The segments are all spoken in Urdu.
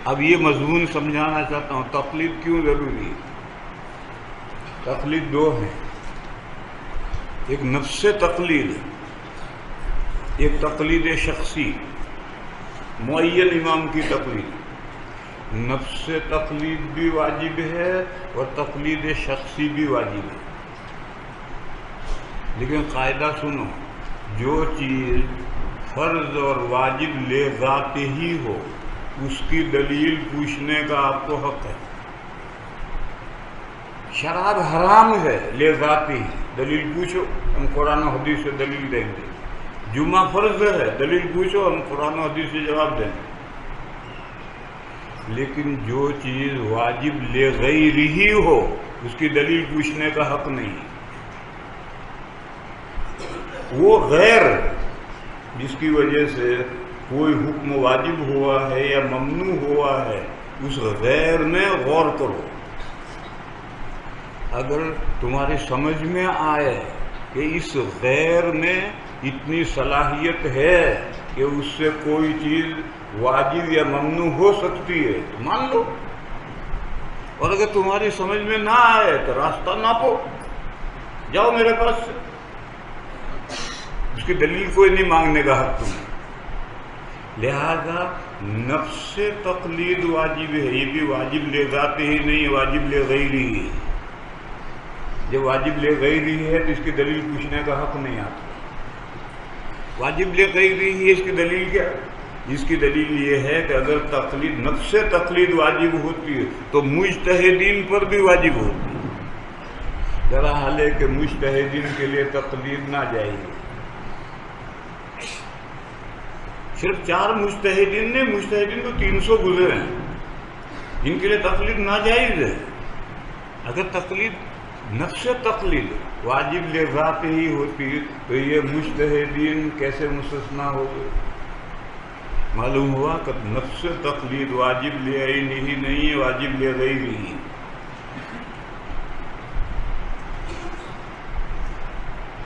اب یہ مضمون سمجھانا چاہتا ہوں، تقلید کیوں ضروری ہے؟ تقلید دو ہیں، ایک نفس تقلید، ایک تقلید شخصی، معین امام کی تقلید۔ نفس تقلید بھی واجب ہے اور تقلید شخصی بھی واجب ہے، لیکن قاعدہ سنو، جو چیز فرض اور واجب لے ذات ہی ہو اس کی دلیل پوچھنے کا آپ کو حق ہے۔ شراب حرام ہے لے ذات ہی، دلیل پوچھو، ہم قرآن و حدیث سے دلیل دیں گے۔ جمعہ فرض ہے، دلیل پوچھو، ہم قرآن و حدیث سے جواب دیں گے۔ لیکن جو چیز واجب لے غیر ہی ہو اس کی دلیل پوچھنے کا حق نہیں۔ وہ غیر جس کی وجہ سے کوئی حکم واجب ہوا ہے یا ممنوع ہوا ہے، اس غیر میں غور کرو۔ اگر تمہاری سمجھ میں آئے کہ اس غیر میں اتنی صلاحیت ہے کہ اس سے کوئی چیز واجب یا ممنوع ہو سکتی ہے تو مان لو، اور اگر تمہاری سمجھ میں نہ آئے تو راستہ ناپو، جاؤ میرے پاس سے، اس کی دلیل کوئی نہیں مانگنے کا حق تمہیں۔ لہذا نفس تقلید واجب ہے، یہ بھی واجب لے ذات ہی نہیں، واجب لے غیر ہی ہے۔ جب واجب لے غیر ہی ہے تو اس کی دلیل پوچھنے کا حق نہیں آتا۔ واجب لے غیر ہی ہے، اس کی دلیل کیا؟ اس کی دلیل یہ ہے کہ اگر تقلید نفس تقلید واجب ہوتی ہے تو مجتہدین پر بھی واجب ہوتی ہے۔ ذرا حال ہے کہ مجتہدین کے لیے تقلید نہ جائز ہے، صرف 4 مجتہدین نے، مجتہدین تو 300 گزرے ہیں، ان کے لیے تقلید ناجائز ہے۔ اگر تقلید نفس تقلید واجب لے ذات ہی ہوتی تو یہ مجتہدین کیسے مستثنا ہو گئے؟ معلوم ہوا کہ نفس تقلید واجب لے عین ہی نہیں ہے، واجب لے غیر ہی۔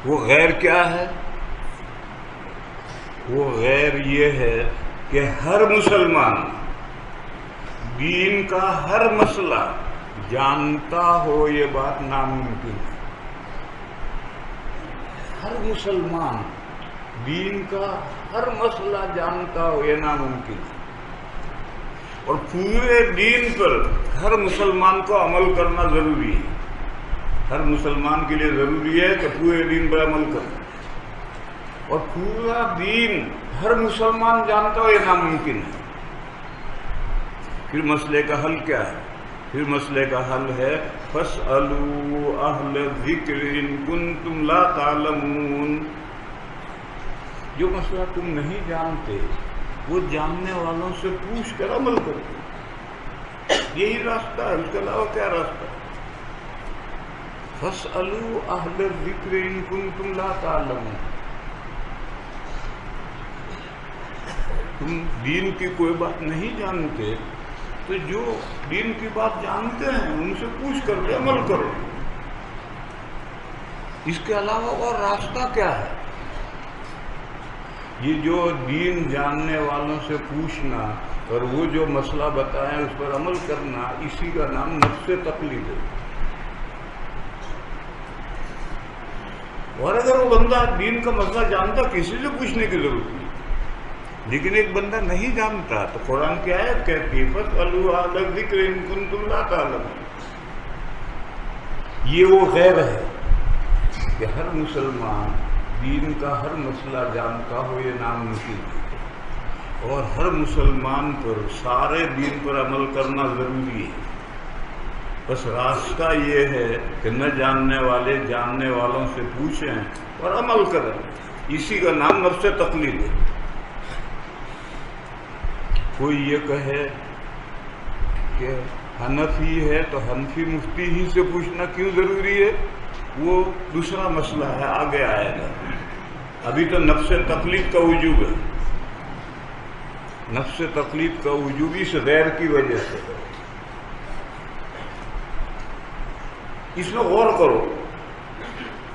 وہ غیر کیا ہے؟ وہ غیر یہ ہے کہ ہر مسلمان دین کا ہر مسئلہ جانتا ہو، یہ بات ناممکن ہے۔ ہر مسلمان دین کا ہر مسئلہ جانتا ہو، یہ ناممکن ہے۔ اور پورے دین پر ہر مسلمان کو عمل کرنا ضروری ہے۔ ہر مسلمان کے لیے ضروری ہے کہ پورے دین پر عمل کرے، اور پورا دین ہر مسلمان جانتا ہو، یہ ناممکن ہے۔ پھر مسئلے کا حل کیا ہے؟ پھر مسئلے کا حل ہے فَاسْأَلُوا أَهْلَ الذِّكْرِ إِن كُنتُمْ لَا تَعْلَمُونَ۔ جو مسئلہ تم نہیں جانتے وہ جاننے والوں سے پوچھ کر عمل کرو، یہی راستہ ہے، اس کے علاوہ کیا راستہ ہے؟ فَاسْأَلُوا أَهْلَ الذِّكْرِ إِن كُنتُمْ لَا تَعْلَمُونَ۔ تم دین کی کوئی بات نہیں جانتے تو جو دین کی بات جانتے ہیں ان سے پوچھ کر کے عمل کرو، اس کے علاوہ اور راستہ کیا ہے؟ یہ جو دین جاننے والوں سے پوچھنا اور وہ جو مسئلہ بتائیں اس پر عمل کرنا، اسی کا نام نفس تقلید ہے۔ اور اگر وہ بندہ دین کا مسئلہ جانتا، کسی سے پوچھنے کی ضرورت نہیں، لیکن ایک بندہ نہیں جانتا تو قرآن کی آیت کہتی ہے فَاسْأَلُوا أَهْلَ الذِّكْرِ إِن كُنتُمْ لَا تَعْلَمُونَ۔ یہ وہ غیر ہے کہ ہر مسلمان دین کا ہر مسئلہ جانتا ہو، یہ ناممکن ہے، اور ہر مسلمان پر سارے دین پر عمل کرنا ضروری ہے۔ بس راستہ یہ ہے کہ نہ جاننے والے جاننے والوں سے پوچھیں اور عمل کریں، اسی کا نام نفس تقلید ہے۔ کوئی یہ کہے کہ حنفی ہے تو حنفی مفتی ہی سے پوچھنا کیوں ضروری ہے؟ وہ دوسرا مسئلہ ہے، آگے آئے گا۔ ابھی تو نفس تقلید کا وجوب ہے، نفس تقلید کا وجوب اس غیر کی وجہ سے۔ اس میں غور کرو،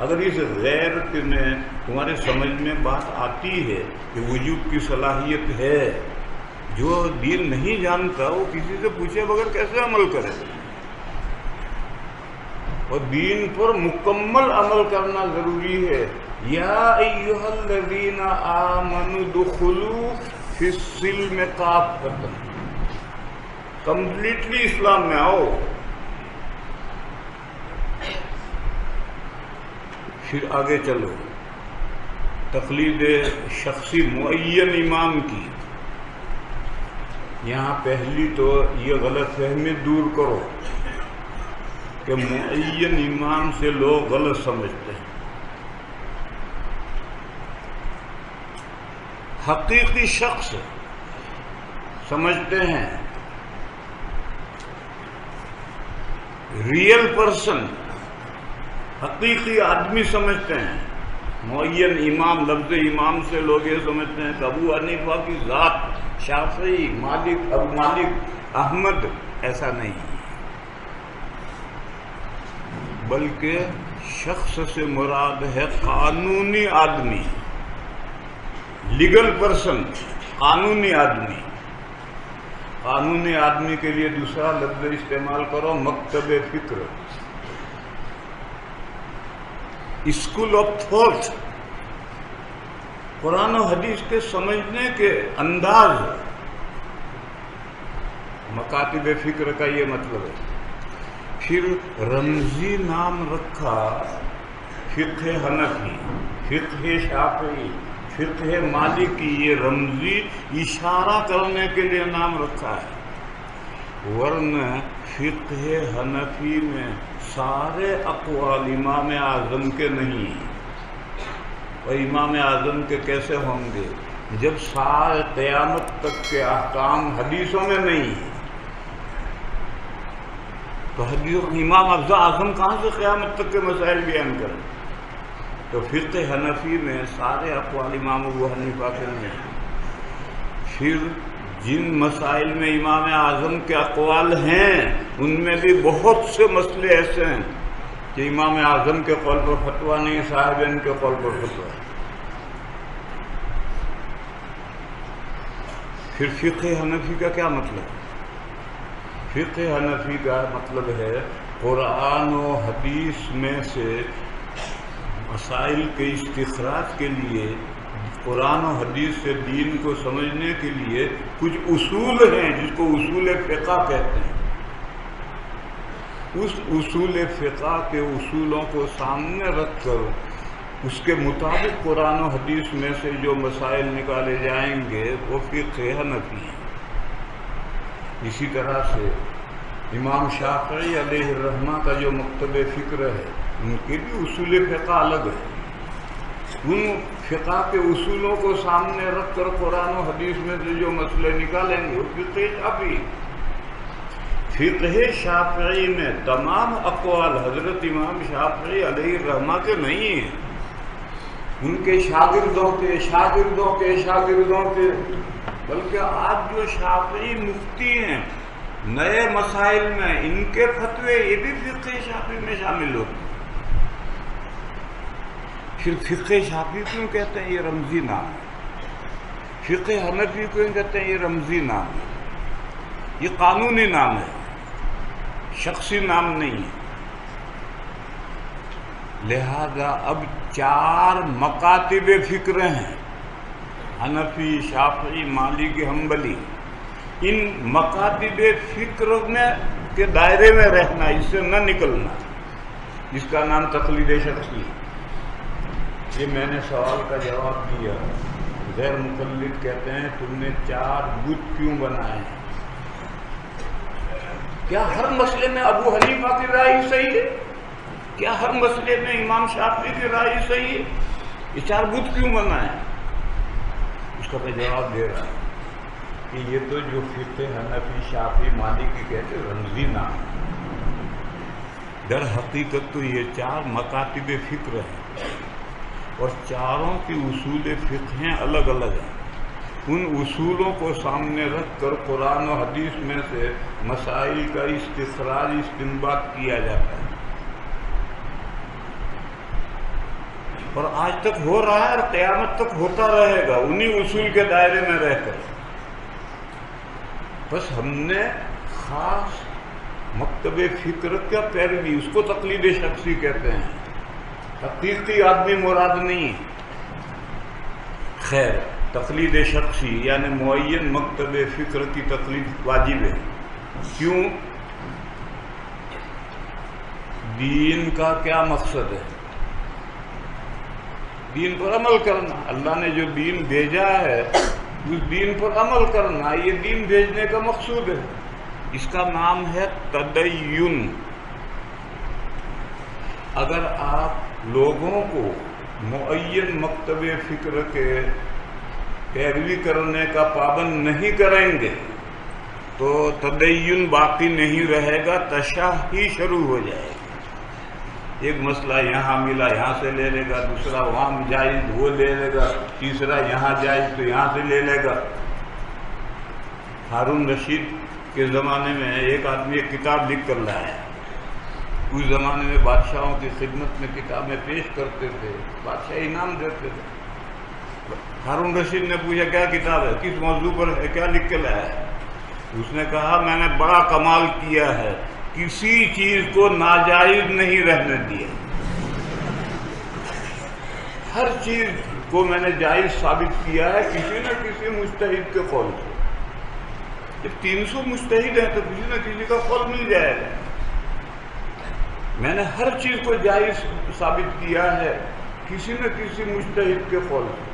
اگر اس غیر میں تمہارے سمجھ میں بات آتی ہے کہ وجوب کی صلاحیت ہے، جو دین نہیں جانتا وہ کسی سے پوچھے بغیر کیسے عمل کرے؟ اور دین پر مکمل عمل کرنا ضروری ہے. یا ایھا الذین آمنوا ادخلوا فی السلم کافۃ، کمپلیٹلی اسلام میں آؤ. پھر آگے چلو، تقلید شخصی معین امام کی. یہاں پہلی تو یہ غلط فہمی دور کرو کہ معین امام سے لوگ غلط سمجھتے ہیں. حقیقی شخص سمجھتے ہیں، ریئل پرسن، حقیقی آدمی سمجھتے ہیں. معین امام، لفظ امام سے لوگ یہ سمجھتے ہیں کہ ابو حنیفہ کی ذات، شافعی، مالک، ابو مالک، احمد. ایسا نہیں، بلکہ شخص سے مراد ہے قانونی آدمی، لیگل پرسن، قانونی آدمی. قانونی آدمی کے لیے دوسرا لفظ استعمال کرو، مکتب فکر، اسکول آف تھاٹ. قرآن و حدیث کے سمجھنے کے انداز، مکاتب فکر کا یہ مطلب ہے. پھر رمزی نام رکھا، فقہ حنفی، فقہ شافعی، فقہ مالکی. یہ رمزی اشارہ کرنے کے لیے نام رکھا ہے، ورنہ فقہ حنفی میں سارے اقوال امام اعظم کے نہیں ہیں. اور امام اعظم کے کیسے ہوں گے جب سارے قیامت تک کے احکام حدیثوں میں نہیں ہیں؟ تو امام اعظم کہاں سے قیامت تک کے مسائل بیان کریں؟ تو فقہ حنفی میں سارے اقوال امام ابو حنیفہ کے نہیں ہیں. پھر جن مسائل میں امام اعظم کے اقوال ہیں ان میں بھی بہت سے مسئلے ایسے ہیں کہ امام اعظم کے قول پر فتویٰ نہیں، صاحبین کے قول پر فتویٰ. پھر فقہ حنفی کا کیا مطلب؟ فقہ حنفی کا مطلب ہے قرآن و حدیث میں سے مسائل کے استخراج کے لیے، قرآن و حدیث سے دین کو سمجھنے کے لیے کچھ اصول ہیں جس کو اصول فقہ کہتے ہیں. اس اصول فقہ کے اصولوں کو سامنے رکھ کر اس کے مطابق قرآن و حدیث میں سے جو مسائل نکالے جائیں گے وہ فقہ حنفی ہیں. اسی طرح سے امام شافعی علیہ الرحمہ کا جو مکتب فکر ہے، ان کے بھی اصول فقہ الگ ہے. ان فقہ کے اصولوں کو سامنے رکھ کر قرآن و حدیث میں سے جو مسئلے نکالیں گے وہ فقہ شافعی. فقہ شافعی میں تمام اقوال حضرت امام شافعی علیہ الرحمہ کے نہیں ہیں، ان کے شاگردوں کے شاگردوں کے شاگردوں کے. بلکہ آج جو شافعی مفتی ہیں نئے مسائل میں، ان کے فتوے یہ بھی فقہ شافعی میں شامل ہوتے ہیں. پھر فقہ شافعی کیوں کہتے ہیں؟ یہ رمزی نام ہے. فقہ حنفی کیوں کہتے ہیں؟ یہ رمزی نام ہے. یہ قانونی نام ہے، شخصی نام نہیں ہے. لہذا اب 4 مکاتب فکر ہیں، حنفی، شافعی، مالکی، حنبلی. ان مکاتب فکر میں کے دائرے میں رہنا، اس سے نہ نکلنا، جس کا نام تقلید شخصی. یہ میں نے سوال کا جواب دیا. غیر مقلد کہتے ہیں تم نے 4 بت کیوں بنائے ہیں؟ کیا ہر مسئلے میں ابو حنیفہ کی رائے صحیح ہے؟ کیا ہر مسئلے میں امام شافعی کی رائے صحیح ہے؟ یہ 4 بت کیوں بنائے ہیں؟ اس کا میں جواب دے رہا ہوں کہ یہ تو جو فقہ حنفی، شافعی، مالکی کہتے ہیں رمزی نام. در حقیقت تو یہ 4 مکاتب فکر ہیں اور چاروں کی اصول فقہ الگ الگ ہیں. ان اصولوں کو سامنے رکھ کر قرآن و حدیث میں سے مسائل کا استخراج، استنباط کیا جاتا ہے. اور آج تک ہو رہا ہے اور قیامت تک ہوتا رہے گا انہی اصول کے دائرے میں رہ کر. بس ہم نے خاص مکتب فکر کا پیروی، اس کو تقلید شخصی کہتے ہیں، حقیقی آدمی مراد نہیں۔ خیر، تقلید شخصی یعنی معین مکتب فکر کی تقلید واجب ہے۔ کیوں؟ دین کا کیا مقصد ہے؟ دین پر عمل کرنا۔ اللہ نے جو دین بھیجا ہے اس دین پر عمل کرنا، یہ دین بھیجنے کا مقصود ہے۔ اس کا نام ہے تدین۔ اگر آپ لوگوں کو معین مکتب فکر کے پیروی کرنے کا پابند نہیں کریں گے تو تدین باقی نہیں رہے گا، تشیع شروع ہو جائے گی۔ ایک مسئلہ یہاں ملا یہاں سے لے لے گا، دوسرا وہاں جائز وہ لے لے گا، تیسرا یہاں جائز تو یہاں سے لے لے گا۔ ہارون رشید کے زمانے میں ایک آدمی ایک کتاب لکھ کر لایا۔ اس زمانے میں بادشاہوں کی خدمت میں کتابیں پیش کرتے تھے، بادشاہ انعام دیتے تھے۔ ہارون رشید نے پوچھا کیا کتاب ہے، کس موضوع پر ہے، کیا لکھ کے لایا ہے؟ اس نے کہا میں نے بڑا کمال کیا ہے، کسی چیز کو ناجائز نہیں رہنے دیا، ہر چیز کو میں نے جائز ثابت کیا ہے کسی نہ کسی مجتہد کے قول سے۔ جب 300 مجتہد ہیں تو کسی نہ کسی کا قول مل جائے گا۔ میں نے ہر چیز کو جائز ثابت کیا ہے کسی نہ کسی مجتہد کے قول سے۔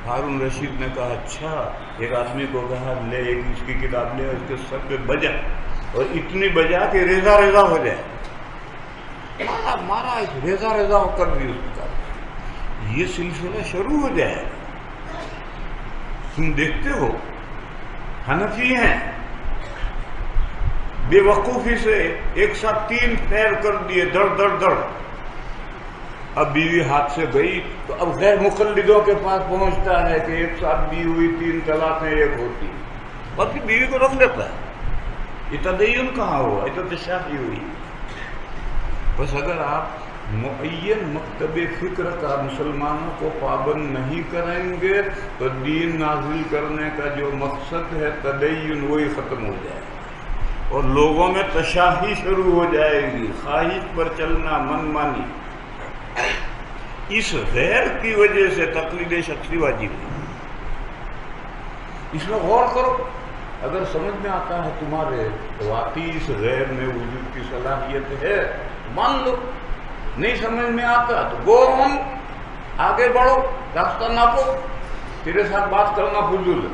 ہارون رشید نے کہا اچھا، ایک آدمی کو کہا لے ایک اس کی کتاب لے، اس کے سر پہ بجا اور اتنی بجا کہ ریزہ ریزہ ہو جائے، مارا ریزہ ریزہ ہو کر بھی اس کتاب، یہ سلسلہ شروع ہو جائے۔ تم دیکھتے ہو حنفی ہیں، بے وقوفی سے ایک ساتھ 3 پیر کر دیے، دڑ دڑ دڑ۔ اب بیوی ہاتھ سے گئی تو اب غیر مقلدوں کے پاس پہنچتا ہے کہ ایک ساتھ بھی ہوئی 3 طلاقیں ایک ہوتی، اور پھر بیوی کو رکھ لیتا ہے۔ یہ تدین کہاں ہوا، یہ تو تشیع ہوئی۔ بس اگر آپ معین مکتب فکر کا مسلمانوں کو پابند نہیں کریں گے تو دین نازل کرنے کا جو مقصد ہے تدین وہی ختم ہو جائے گا، اور لوگوں میں تشیع شروع ہو جائے گی، خواہش پر چلنا، من مانی۔ اس غیر کی وجہ سے تقلید شخصی واجب ہے۔ اس میں غور کرو، اگر سمجھ میں آتا ہے تمہارے واقعی اس غیر میں وجود کی صلاحیت ہے مان لو، نہیں سمجھ میں آتا تو گو آن، آگے بڑھو، راستہ ناپو، تیرے ساتھ بات کرنا فضول ہے۔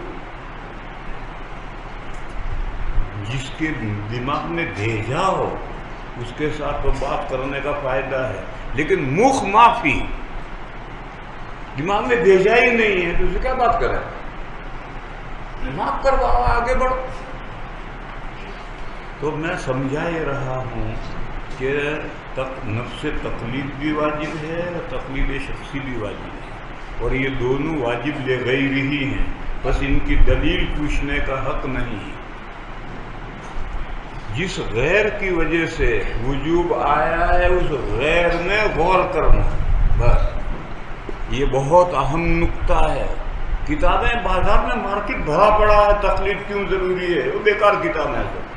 جس کے دماغ میں بھیجا ہو اس کے ساتھ تو بات کرنے کا فائدہ ہے، لیکن مخ معافی، دماغ میں بھیجا ہی نہیں ہے تو اسے کیا بات کریں؟ معاف کرواؤ، آگے بڑھو۔ تو میں سمجھا یہ رہا ہوں کہ نفس تقلید بھی واجب ہے اور تقلید شخصی بھی واجب ہے، اور یہ دونوں واجب لغیر ہی ہیں، بس ان کی دلیل پوچھنے کا حق نہیں ہے۔ جس غیر کی وجہ سے وجوب آیا ہے اس غیر میں غور کرنا، بس یہ بہت اہم نقطہ ہے۔ کتابیں بازار میں مارکیٹ بھرا پڑا ہے، تقلید کیوں ضروری ہے، وہ بیکار کتاب ہے سب۔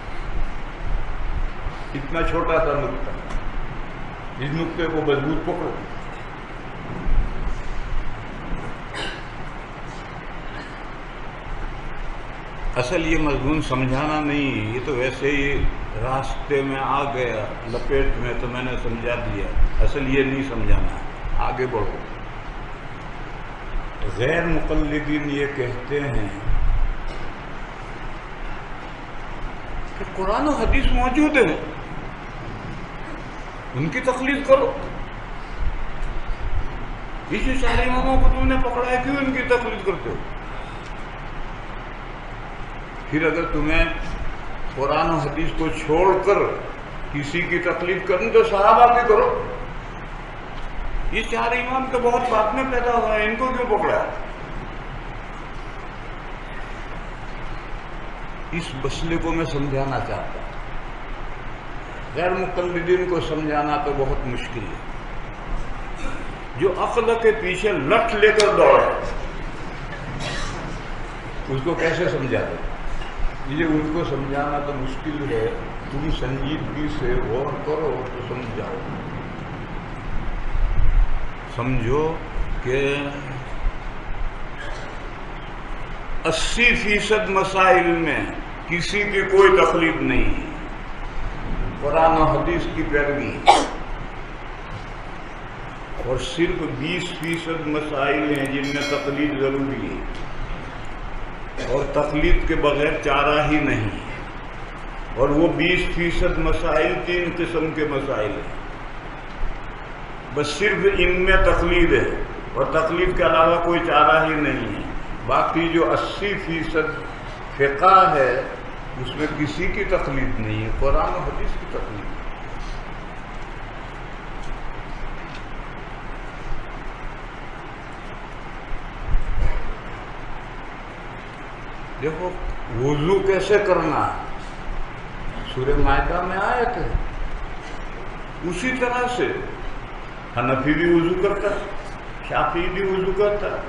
اتنا چھوٹا سا نقطہ، اس نقطے کو مضبوط پکڑو۔ اصل یہ مضمون سمجھانا نہیں، یہ تو ویسے ہی راستے میں آ گیا لپیٹ میں تو میں نے سمجھا دیا، اصل یہ نہیں سمجھانا، آگے بڑھو۔ غیر مقلدین یہ کہتے ہیں کہ قرآن و حدیث موجود ہے، ان کی تقلید کرو۔ اسی سارے اماموں کو تم نے پکڑا ہے، کیوں ان کی تقلید کرتے ہو؟ پھر اگر تمہیں قرآن و حدیث کو چھوڑ کر کسی کی تقلید کرنی تو صحابہ کی کرو۔ یہ 4 امام تو بہت بعد میں پیدا ہوا ہے، ان کو کیوں پکڑا ہے؟ اس مسئلے کو میں سمجھانا چاہتا ہوں۔ غیر مقلدین کو سمجھانا تو بہت مشکل ہے۔ جو عقل کے پیچھے لٹ لے کر دوڑے اس کو کیسے سمجھا دے؟ یہ ان کو سمجھانا تو مشکل ہے، تم سنجیدگی سے غور کرو تو سمجھ جاؤ۔ سمجھو کہ 80% مسائل میں کسی کی کوئی تقلید نہیں ہے، قرآن و حدیث کی پیروی، اور صرف 20% مسائل ہیں جن میں تقلید ضروری ہے، اور تقلید کے بغیر چارہ ہی نہیں، اور وہ 20% مسائل 3 قسم کے مسائل ہیں، بس صرف ان میں تقلید ہے، اور تقلید کے علاوہ کوئی چارہ ہی نہیں ہے۔ باقی جو 80% فقہ ہے اس میں کسی کی تقلید نہیں ہے، قرآن و حدیث کی تقلید ہے۔ دیکھو وضو کیسے کرنا، سورہ مائدہ میں آئے تھے، اسی طرح سے حنفی بھی وضو کرتا ہے، شافعی بھی وضو کرتا ہے،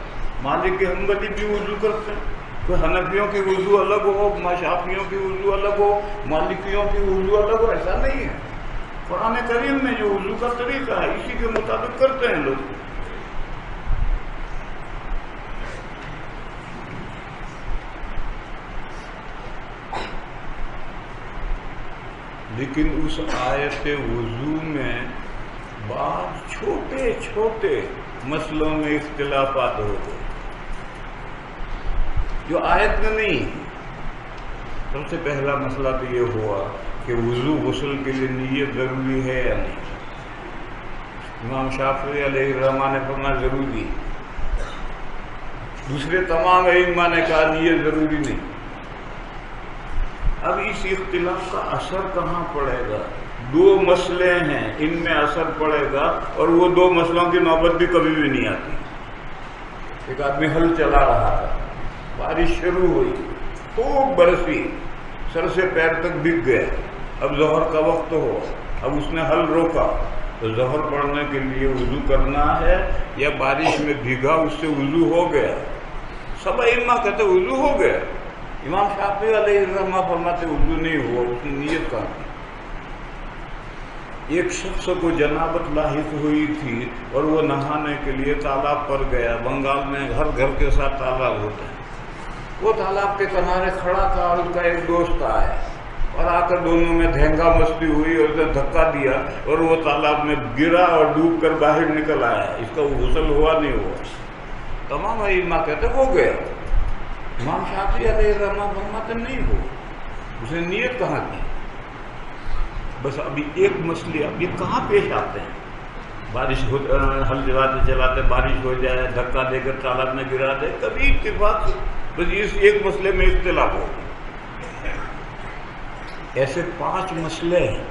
مالک حنبلی بھی وضو کرتے ہیں۔ تو حنفیوں کی وضو الگ ہو، شافعیوں کی وضو الگ ہو، مالکیوں کی وضو الگ ہو، ایسا نہیں ہے۔ قرآن کریم میں جو وضو کا طریقہ ہے اسی کے مطابق کرتے ہیں لوگ۔ لیکن اس آیت وضو میں بعض چھوٹے چھوٹے مسئلوں میں اختلافات ہو گئے جو آیت میں نہیں۔ سب سے پہلا مسئلہ تو یہ ہوا کہ وضو غسل کے لیے نیت ضروری ہے یا نہیں۔ امام شافعی علیہ الرحمہ نے فرمایا ضروری، دوسرے تمام ائمہ نے کہا نیت ضروری نہیں۔ اب اس اختلاف کا اثر کہاں پڑے گا؟ 2 مسئلے ہیں، ان میں اثر پڑے گا، اور وہ 2 مسئلوں کی نوبت بھی کبھی بھی نہیں آتی۔ ایک آدمی ہل چلا رہا تھا، بارش شروع ہوئی، خوب برسی، سر سے پیر تک بھیگ گیا، اب ظہر کا وقت ہو، اب اس نے ہل روکا تو ظہر پڑھنے کے لیے وضو کرنا ہے یا بارش میں بھیگا اس سے وضو ہو گیا؟ سب ائمہ کہتے وضو ہو گیا۔ امام شافعی علیہ الرحمہ فرماتے وضو نہیں ہوا، اس نے نیت کہاں کی؟ ایک شخص کو جنابت لاحق ہوئی تھی اور وہ نہانے کے لیے تالاب پر گیا۔ بنگال میں ہر گھر کے ساتھ تالاب ہوتا ہے۔ وہ تالاب کے کنارے کھڑا تھا اور اس کا ایک دوست آیا اور آ کر دونوں میں دھینگا مستی ہوئی اور اسے دھکا دیا اور وہ تالاب میں گرا اور ڈوب کر باہر نکل آیا۔ اس کا غسل ہوا نہیں ہوا؟ تمام ائمہ کہتے ہو گیا۔ امام شافعی علیہ الرحمہ فرماتے نہیں ہو، اس نے نیت کہاں کی؟ بس ابھی ایک مسئلے اب یہ کہاں پیش آتے ہیں؟ بارش ہل چلاتے چلاتے بارش ہو جائے، دھکا دے کر تالاب میں گرا دے، کبھی اتفاق بس اس ایک مسئلے میں اختلاف ہو۔ ایسے 5 مسئلے ہیں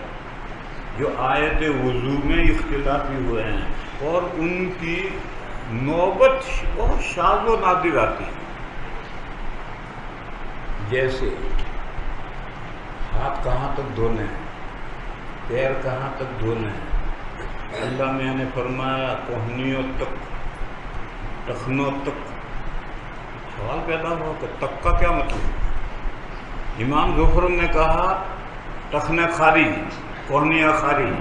جو آیت وضو میں اختلافی ہوئے ہیں اور ان کی نوبت بہت شاذ و نادر آتی ہے۔ جیسے ہاتھ کہاں تک دھونے ہیں، پیر کہاں تک دھونے ہیں۔ اللہ میاں نے فرمایا کوہنیوں تک، ٹخنوں تک۔ سوال پیدا ہوا کہ تک کا کیا مطلب؟ امام ظفر نے کہا ٹخنے خارج، کوہنیاں خارج۔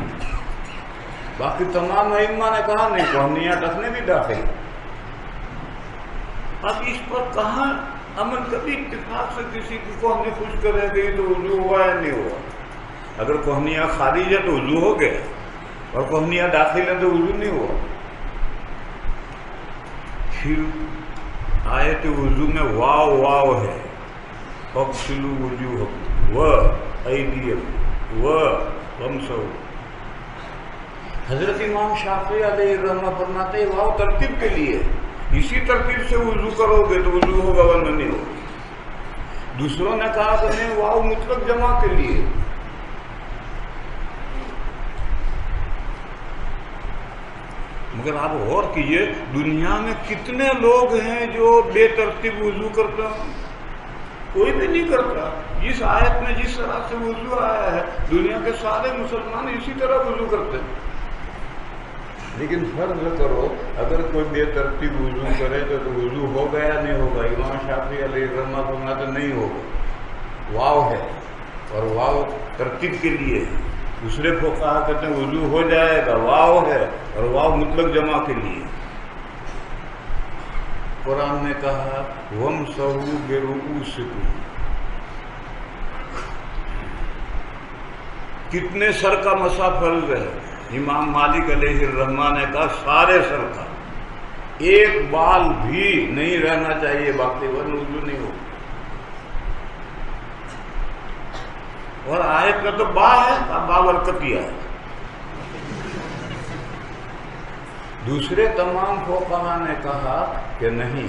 باقی تمام ائمہ نے کہا نہیں، کوہنیاں ٹخنے بھی داخل۔ اب اس پر کہاں عمل؟ کبھی اتفاق سے کسی کی کوہنی خشک رہ گئی تو وضو ہوا یا نہیں ہوا؟ اگر کوہنیاں خارج ہے تو وضو ہو گیا، اور کوہنیاں داخل ہے تو وضو نہیں ہوا۔ پھر آیت وضو میں واو واو ہے، فاغسلوا وجوہکم وایدیکم وامسحوا۔ حضرت امام شافعی علیہ الرحمہ فرماتے ہیں واو ترتیب کے لیے، اسی ترتیب سے وضو کرو گے تو وضو ہوگا ورنہ نہیں ہوگا۔ دوسروں نے کہا کہ نہیں، واو مطلق جمع کے لیے۔ مگر آپ غور کیجئے دنیا میں کتنے لوگ ہیں جو بے ترتیب وضو کرتے ہیں؟ کوئی بھی نہیں کرتا۔ جس آیت میں جس طرح سے وضو آیا ہے دنیا کے سارے مسلمان اسی طرح وضو کرتے ہیں۔ لیکن فرض کرو اگر کوئی بے ترتیب وضو کرے تو وضو ہو گیا نہیں ہوگا؟ امام شافعی علیہ الرحمہ فرماتے نہیں ہوگا۔ واو ہے اور واو ترتیب کے لیے ہے. دوسرے فقہا کہتے ہیں وضو ہو جائے گا، واو ہے اور واو مطلق جمع کے لیے. قرآن نے کہا وَامْسَحُوا بِرُؤُوسِكُمْ. کتنے سر کا مسح فرض ہے؟ امام مالک علیہ الرحمہ نے کہا سارے سر کا، ایک بال بھی نہیں رہنا چاہیے باقی، ورنہ وضو نہیں ہو. اور آیت کا تو با ہے، بابرکتیہ ہے. دوسرے تمام فقہا نے کہا کہ نہیں،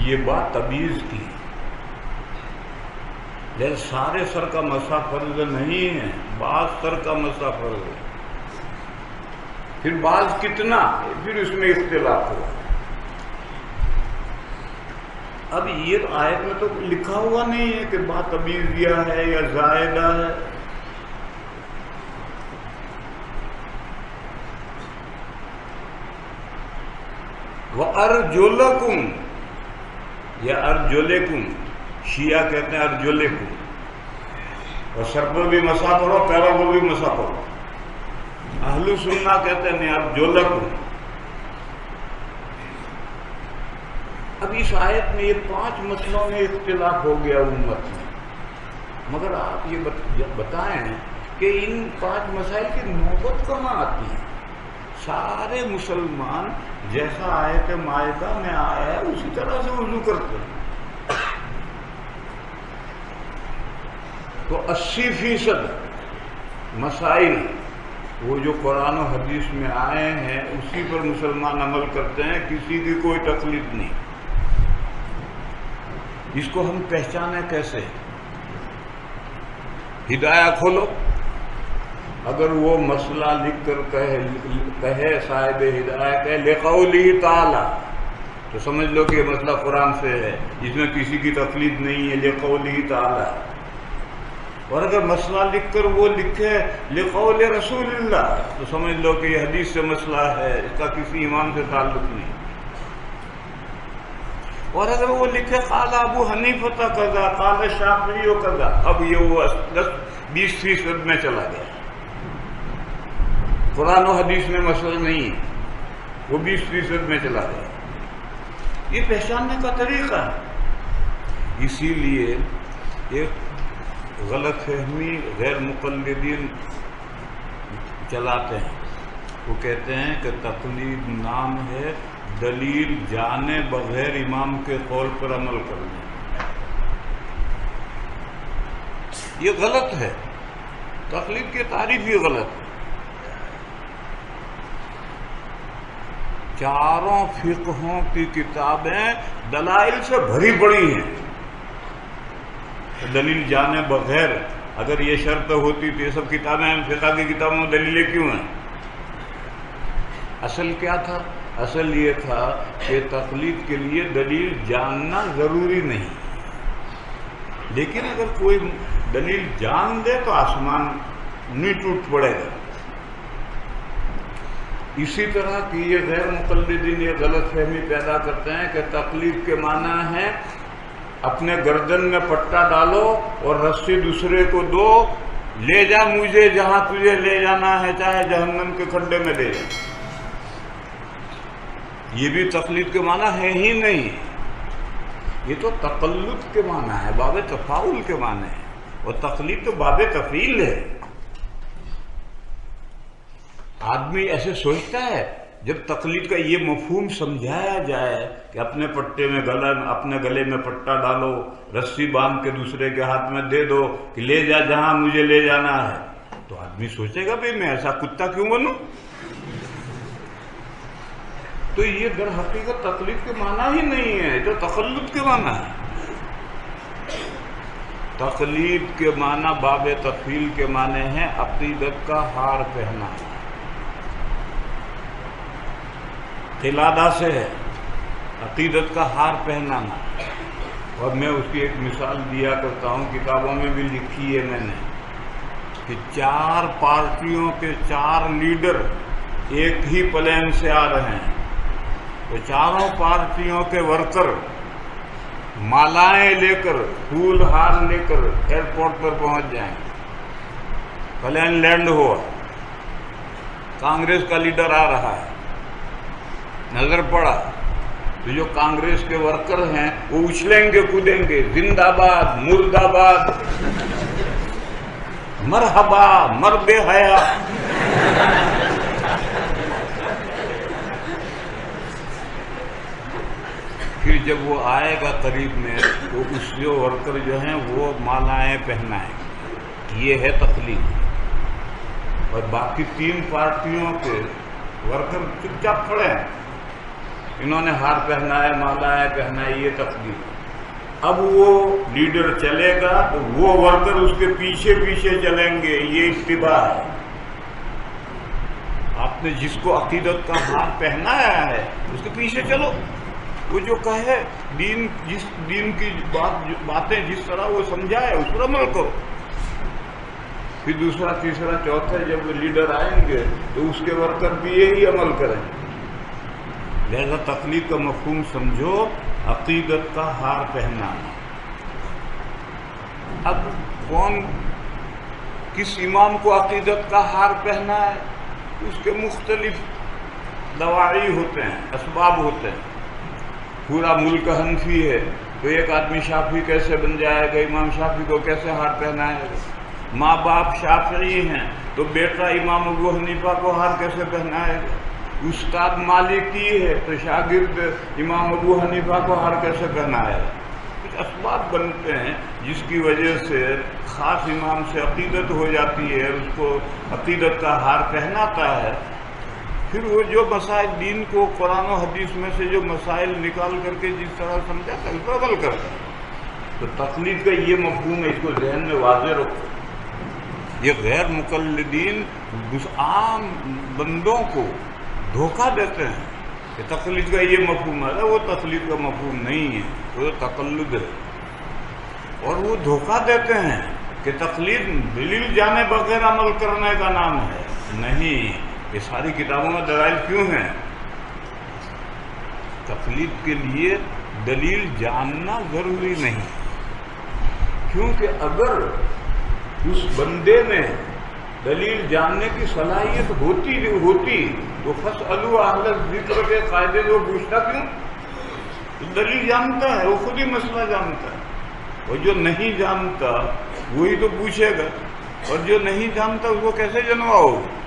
یہ بات تمییز کی، لیکن سارے سر کا مسح فرض نہیں ہے، بعض سر کا مسح فرض ہے. پھر بعض کتنا، پھر اس میں اختلاف ہوا. اب یہ آیت میں تو لکھا ہوا نہیں ہے کہ با تمییزیہ ہے یا زائدہ ہے. وَأَرْجُلَكُمْ یا ارجلکم، شیعہ کہتے ہیں ارجلکم، اور سر پر بھی مسح کرو، پیروں پر بھی مسح کرو. اہل سنہ کہتے ہیں نہیں، ارجلکم. اب اس آیت میں یہ 5 مسئلوں میں اختلاف ہو گیا امت میں، مگر آپ یہ بتائیں کہ ان 5 مسائل کی نوبت کہاں آتی ہے؟ سارے مسلمان جیسا آیت مائدہ میں آیا ہے اسی طرح سے وضو کرتے ہیں. تو 80% مسائل وہ جو قرآن و حدیث میں آئے ہیں اسی پر مسلمان عمل کرتے ہیں، کسی کی کوئی تکلیف نہیں. اس کو ہم پہچانیں کیسے؟ ہدایہ کھولو، اگر وہ مسئلہ لکھ کر کہے صاحب ہدایہ کہے لقوله تعالی، تو سمجھ لو کہ یہ مسئلہ قرآن سے ہے، اس میں کسی کی تکلیف نہیں ہے، لقوله تعالی. اور اگر مسئلہ لکھ کر وہ لکھے لقول رسول اللہ، تو سمجھ لو کہ یہ حدیث سے مسئلہ ہے، اس کا کسی امام سے تعلق نہیں. اور اگر وہ لکھے قال ابو حنیفہ کذا قال شافعی کذا، اب یہ وہ 10-20% میں چلا گیا. قرآن و حدیث میں مسئلہ نہیں ہے، وہ 20% میں چلا گیا. یہ پہچاننے کا طریقہ ہے. اسی لیے ایک غلط فہمی غیر مقلدین چلاتے ہیں. وہ کہتے ہیں کہ تقلید نام ہے دلیل جانے بغیر امام کے قول پر عمل کرنا. یہ غلط ہے، تقلید کی تعریف یہ غلط ہے. چاروں فقہوں کی کتابیں دلائل سے بھری پڑی ہیں. دلیل جانے بغیر اگر یہ شرط ہوتی تو یہ سب کتابیں فقہ کی کتابوں میں دلیلیں کیوں ہیں؟ اصل کیا تھا؟ اصل یہ تھا کہ تقلید کے لیے دلیل جاننا ضروری نہیں، لیکن اگر کوئی دلیل جان دے تو آسمان نہیں ٹوٹ پڑے گا. اسی طرح کی یہ غیر مقلدین یہ غلط فہمی پیدا کرتے ہیں کہ تقلید کے معنی ہے اپنے گردن میں پٹا ڈالو اور رسی دوسرے کو دو، لے جا مجھے جہاں تجھے لے جانا ہے، چاہے جہنم کے کھڈے میں لے جا. یہ بھی تقلید کے معنی ہے ہی نہیں، یہ تو تقلد کے معنی ہے، باب تفاعل کے معنی ہے، اور تقلید تو باب تفعیل ہے. آدمی ایسے سوچتا ہے جب تقلید کا یہ مفہوم سمجھایا جائے کہ اپنے پٹے میں اپنے گلے میں پٹا ڈالو، رسی باندھ کے دوسرے کے ہاتھ میں دے دو کہ لے جا جہاں مجھے لے جانا ہے، تو آدمی سوچے گا بھئی میں ایسا کتا کیوں بنوں؟ تو یہ در حقیقت تقلید کے معنی ہی نہیں ہے، جو تقلد کے معنی ہے. تقلید کے معنی باب تفعیل کے معنی ہے عقیدت کا ہار پہنا. قلادہ سے ہے عقیدت کا ہار پہنانا. اور میں اس کی ایک مثال دیا کرتا ہوں، کتابوں میں بھی لکھی ہے میں نے، کہ 4 پارٹیوں کے 4 لیڈر ایک ہی پلین سے آ رہے ہیں، تو چاروں پارٹیوں کے ورکر مالائیں لے کر پھول ہار لے کر ایئرپورٹ پر پہنچ جائیں. پلین لینڈ ہوا, کانگریس کا لیڈر آ رہا ہے, نظر پڑا تو جو کانگریس کے ورکر ہیں وہ اچھلیں گے کودیں گے, زندہ باد مرد آباد, مرحبا مر بے حیا. پھر جب وہ آئے گا قریب میں تو اس جو ورکر جو ہیں وہ مالائیں پہنائیں. یہ ہے تقلید. اور باقی 3 پارٹیوں کے ورکر چپ چاپ کھڑے ہیں, انہوں نے ہار پہنا ہے, مالائیں پہنا ہے, یہ تقلید. اب وہ لیڈر چلے گا تو وہ ورکر اس کے پیچھے پیچھے چلیں گے, یہ اتباع ہے. آپ نے جس کو عقیدت کا ہار پہنایا ہے اس کے پیچھے چلو. وہ جو کہے دین, جس دین کی باتیں جس طرح وہ سمجھائے اس پر عمل کرو. پھر دوسرا تیسرا چوتھا جب لیڈر آئیں گے تو اس کے ورکر بھی یہی عمل کریں. لہذا تقلید کا مفہوم سمجھو, عقیدت کا ہار پہنانا. اب کون کس امام کو عقیدت کا ہار پہنا ہے, اس کے مختلف دواعی ہوتے ہیں, اسباب ہوتے ہیں. پورا ملک حنفی ہے تو ایک آدمی شافعی کیسے بن جائے گا, امام شافعی کو کیسے ہار پہنائے گا. ماں باپ شافعی ہیں تو بیٹا امام ابو حنیفہ کو ہار کیسے پہنائے گا. استاد مالکی ہے تو شاگرد امام ابو حنیفہ کو ہار کیسے پہنائے گا. کچھ اسباب بنتے ہیں جس کی وجہ سے خاص امام سے عقیدت ہو جاتی ہے, اس کو عقیدت کا ہار پہناتا ہے. پھر وہ جو مسائل دین کو قرآن و حدیث میں سے جو مسائل نکال کر کے جس طرح سمجھاتا ہے اس پر عمل کرتا ہے. تو تقلید کا یہ مفہوم ہے, اس کو ذہن میں واضح رکھو. یہ غیر مقلدین عام بندوں کو دھوکہ دیتے ہیں کہ تقلید کا یہ مفہوم ہے. وہ تقلید کا مفہوم نہیں ہے, وہ تقلد ہے. اور وہ دھوکہ دیتے ہیں کہ تقلید دلیل جانے بغیر عمل کرنے کا نام ہے. نہیں, یہ ساری کتابوں میں دلائل کیوں ہیں؟ تقلید کے لیے دلیل جاننا ضروری نہیں, کیونکہ اگر اس بندے میں دلیل جاننے کی صلاحیت ہوتی تو فاسألوا اہل الذکر کے قاعدے کو پوچھتا کیوں؟ دلیل جانتا ہے, وہ خود ہی مسئلہ جانتا ہے. اور جو نہیں جانتا وہی تو پوچھے گا, اور جو نہیں جانتا اس کو کیسے جنواؤ گے؟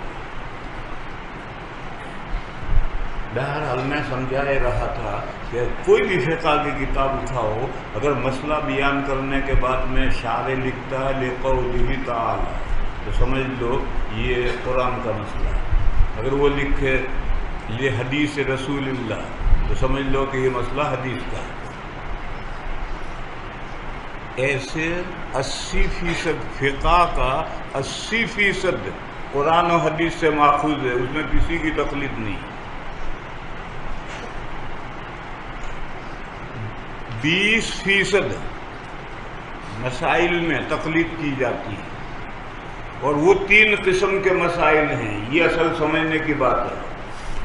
بہرحال میں سمجھا رہا تھا کہ کوئی بھی فقہ کی کتاب اٹھاؤ, اگر مسئلہ بیان کرنے کے بعد میں شارح لکھتا ہے لقولہ تعالی تو سمجھ لو یہ قرآن کا مسئلہ ہے. اگر وہ لکھے لحدیث رسول اللہ تو سمجھ لو کہ یہ مسئلہ حدیث کا ہے. ایسے 80% فقہ کا 80% قرآن و حدیث سے ماخوذ ہے, اس میں کسی کی تقلید نہیں. 20% مسائل میں تقلید کی جاتی ہے, اور وہ 3 قسم کے مسائل ہیں. یہ اصل سمجھنے کی بات ہے.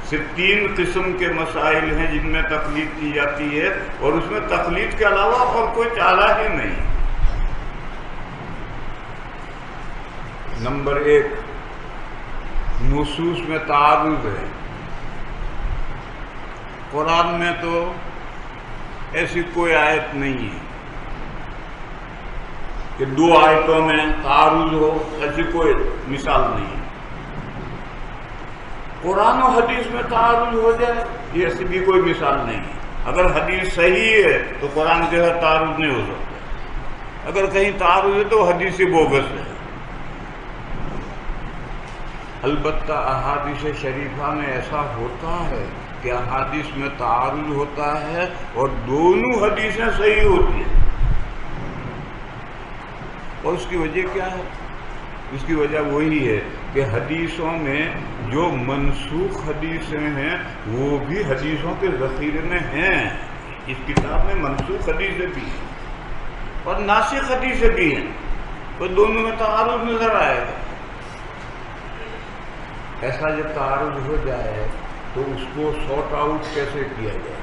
صرف 3 قسم کے مسائل ہیں جن میں تقلید کی جاتی ہے, اور اس میں تقلید کے علاوہ اور کوئی چارہ ہی نہیں. نمبر 1, نصوص میں تعارض ہے. قرآن میں تو ایسی کوئی آیت نہیں ہے کہ 2 آیتوں میں تعارض ہو, ایسی کوئی مثال نہیں ہے. قرآن و حدیث میں تعارض ہو جائے یہ ایسی بھی کوئی مثال نہیں ہے. اگر حدیث صحیح ہے تو قرآن کے ساتھ تعارض نہیں ہو سکتا. اگر کہیں تعارض ہے تو حدیث بوگس ہے. البتہ احادیث شریفہ میں ایسا ہوتا ہے کہ احادیث میں تعارض ہوتا ہے اور دونوں حدیثیں صحیح ہوتی ہیں. اور اس کی وجہ کیا ہے؟ اس کی وجہ وہی ہے کہ حدیثوں میں جو منسوخ حدیثیں ہیں وہ بھی حدیثوں کے ذخیرے میں ہیں. اس کتاب میں منسوخ حدیثیں بھی ہیں اور ناسخ حدیثیں بھی ہیں, تو دونوں میں تعارض نظر آئے گا. ایسا جب تعارض ہو جائے تو اس کو سارٹ آؤٹ کیسے کیا جائے؟